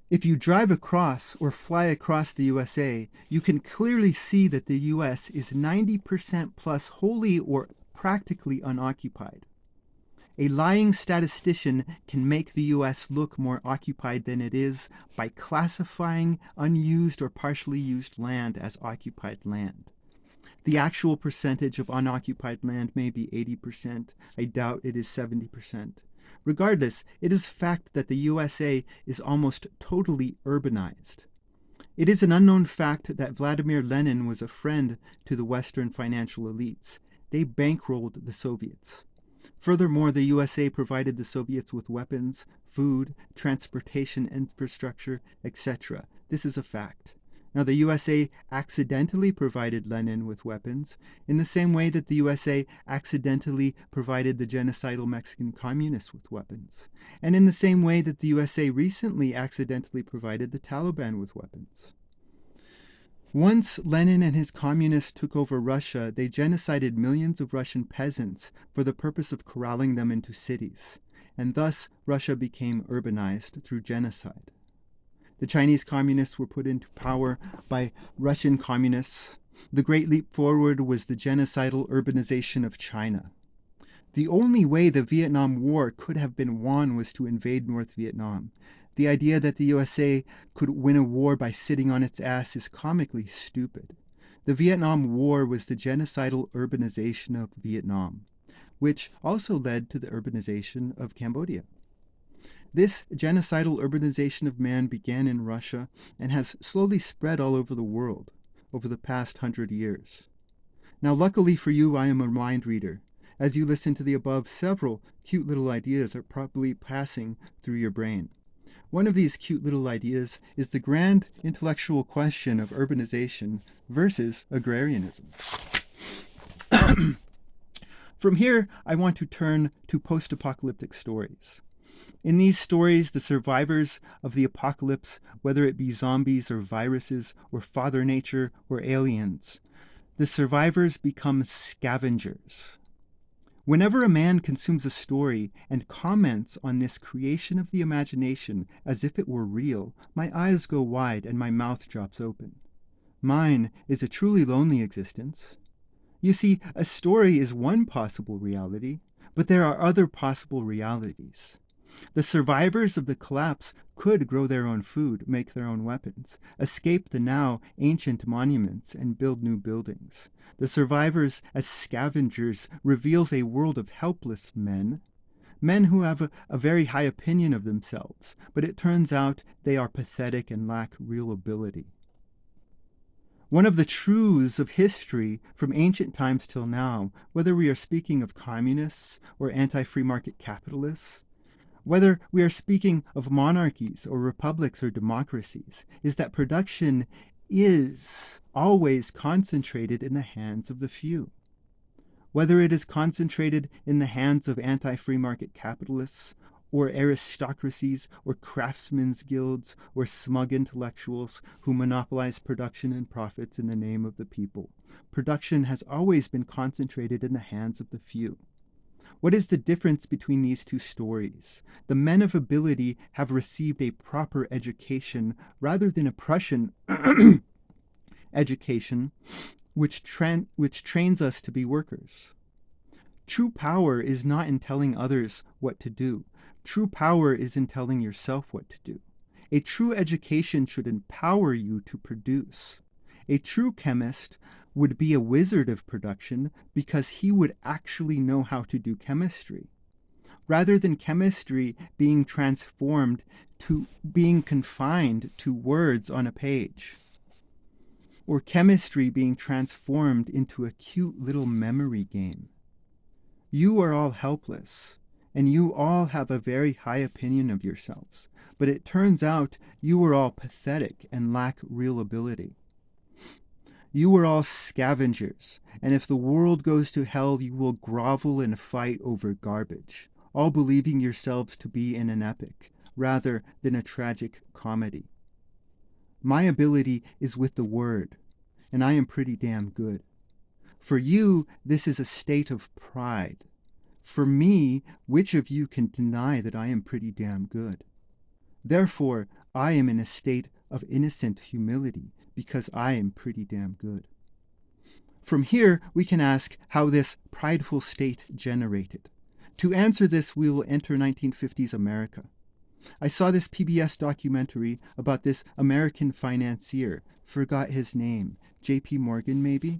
If you drive across or fly across the USA, you can clearly see that the US is 90% plus wholly or practically unoccupied. A lying statistician can make the US look more occupied than it is by classifying unused or partially used land as occupied land. The actual percentage of unoccupied land may be 80%. I doubt it is 70%. Regardless, it is a fact that the USA is almost totally urbanized. It is an unknown fact that Vladimir Lenin was a friend to the Western financial elites. They bankrolled the Soviets. Furthermore, the USA provided the Soviets with weapons, food, transportation infrastructure, etc. This is a fact. Now, the USA accidentally provided Lenin with weapons in the same way that the USA accidentally provided the genocidal Mexican communists with weapons, and in the same way that the USA recently accidentally provided the Taliban with weapons. Once Lenin and his communists took over Russia, they genocided millions of Russian peasants for the purpose of corralling them into cities, and thus Russia became urbanized through genocide. The Chinese communists were put into power by Russian communists. The great leap forward was the genocidal urbanization of China. The only way the Vietnam War could have been won was to invade North Vietnam. The idea that the USA could win a war by sitting on its ass is comically stupid. The Vietnam War was the genocidal urbanization of Vietnam, which also led to the urbanization of Cambodia. This genocidal urbanization of man began in Russia and has slowly spread all over the world over the past 100 years. Now, luckily for you, I am a mind reader. As you listen to the above, several cute little ideas are probably passing through your brain. One of these cute little ideas is the grand intellectual question of urbanization versus agrarianism. From here, I want to turn to post-apocalyptic stories. In these stories, the survivors of the apocalypse, whether it be zombies or viruses or Father Nature or aliens, the survivors become scavengers. Whenever a man consumes a story and comments on this creation of the imagination as if it were real, my eyes go wide and my mouth drops open. Mine is a truly lonely existence. You see, a story is one possible reality, but there are other possible realities. The survivors of the collapse could grow their own food, make their own weapons, escape the now ancient monuments, and build new buildings. The survivors as scavengers reveals a world of helpless men, men who have a very high opinion of themselves, but it turns out they are pathetic and lack real ability. One of the truths of history from ancient times till now, whether we are speaking of communists or anti-free market capitalists, whether we are speaking of monarchies or republics or democracies, is that production is always concentrated in the hands of the few. Whether it is concentrated in the hands of anti-free market capitalists, or aristocracies, or craftsmen's guilds, or smug intellectuals who monopolize production and profits in the name of the people, production has always been concentrated in the hands of the few. What is the difference between these two stories? The men of ability have received a proper education rather than a Prussian education, which trains us to be workers. True power is not in telling others what to do. True power is in telling yourself what to do. A true education should empower you to produce. A true chemist would be a wizard of production because he would actually know how to do chemistry, rather than chemistry being transformed to being confined to words on a page, or chemistry being transformed into a cute little memory game. You are all helpless, and you all have a very high opinion of yourselves, but it turns out you are all pathetic and lack real ability. You are all scavengers, and if the world goes to hell, you will grovel and fight over garbage, all believing yourselves to be in an epic, rather than a tragic comedy. My ability is with the word, and I am pretty damn good. For you, this is a state of pride. For me, which of you can deny that I am pretty damn good? Therefore, I am in a state of innocent humility because I am pretty damn good. From here, we can ask how this prideful state generated. To answer this, we will enter 1950s America. I saw this PBS documentary about this American financier, forgot his name, J.P. Morgan maybe?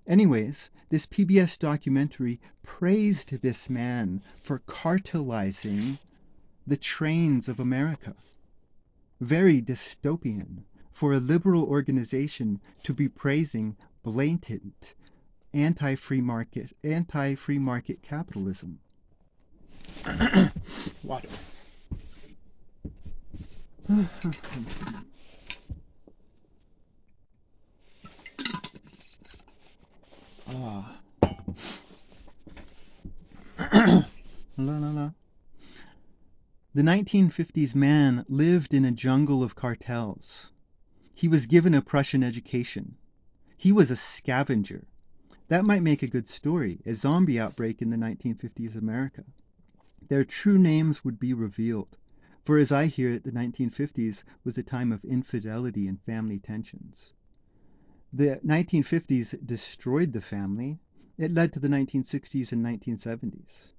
Anyways, this PBS documentary praised this man for cartelizing the trains of America. Very dystopian for a liberal organization to be praising blatant anti-free market capitalism. Water. La la la. The 1950s man lived in a jungle of cartels. He was given a Prussian education. He was a scavenger. That might make a good story, a zombie outbreak in the 1950s America. Their true names would be revealed, for as I hear it, the 1950s was a time of infidelity and family tensions. The 1950s destroyed the family. It led to the 1960s and 1970s.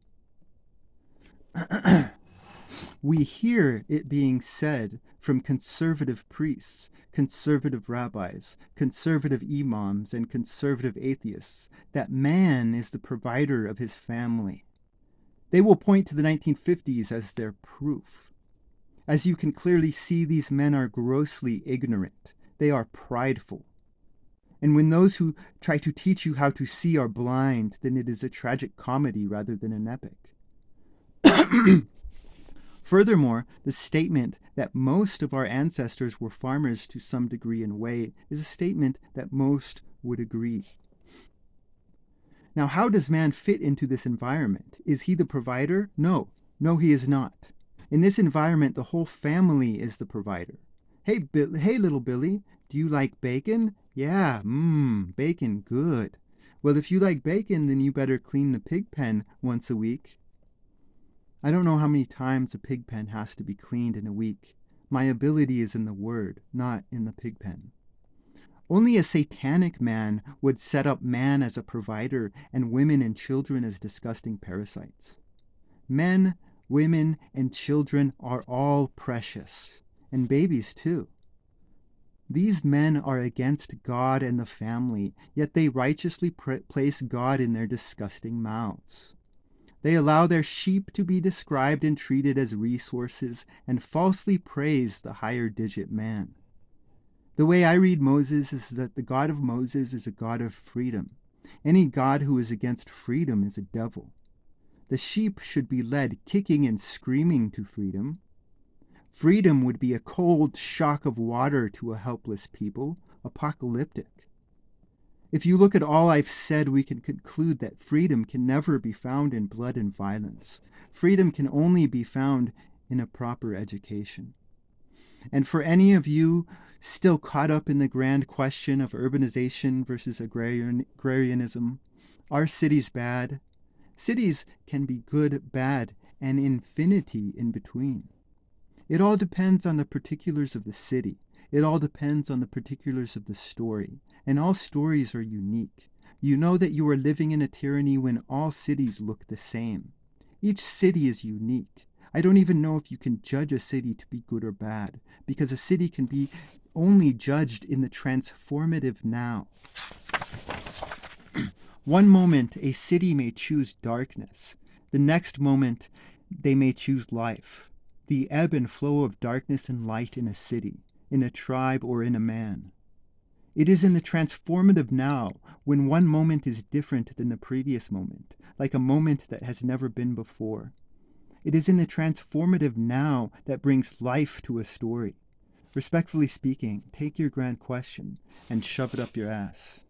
We hear it being said from conservative priests, conservative rabbis, conservative imams, and conservative atheists that man is the provider of his family. They will point to the 1950s as their proof. As you can clearly see, these men are grossly ignorant. They are prideful. And when those who try to teach you how to see are blind, then it is a tragic comedy rather than an epic. Furthermore, the statement that most of our ancestors were farmers to some degree and way is a statement that most would agree. Now, how does man fit into this environment? Is he the provider? No, he is not. In this environment, the whole family is the provider. Hey, little Billy, do you like bacon? Yeah, bacon, good. Well, if you like bacon, then you better clean the pig pen once a week. I don't know how many times a pig pen has to be cleaned in a week. My ability is in the word, not in the pig pen. Only a satanic man would set up man as a provider and women and children as disgusting parasites. Men, women, and children are all precious, and babies too. These men are against God and the family, yet they righteously place God in their disgusting mouths. They allow their sheep to be described and treated as resources and falsely praise the higher digit man. The way I read Moses is that the God of Moses is a God of freedom. Any God who is against freedom is a devil. The sheep should be led kicking and screaming to freedom. Freedom would be a cold shock of water to a helpless people, apocalyptic. If you look at all I've said, we can conclude that freedom can never be found in blood and violence. Freedom can only be found in a proper education. And for any of you still caught up in the grand question of urbanization versus agrarianism, are cities bad? Cities can be good, bad, and infinity in between. It all depends on the particulars of the city. It all depends on the particulars of the story. And all stories are unique. You know that you are living in a tyranny when all cities look the same. Each city is unique. I don't even know if you can judge a city to be good or bad, because a city can be only judged in the transformative now. One moment, a city may choose darkness. The next moment, they may choose life. The ebb and flow of darkness and light in a city, in a tribe, or in a man. It is in the transformative now, when one moment is different than the previous moment, like a moment that has never been before. It is in the transformative now that brings life to a story. Respectfully speaking, take your grand question and shove it up your ass.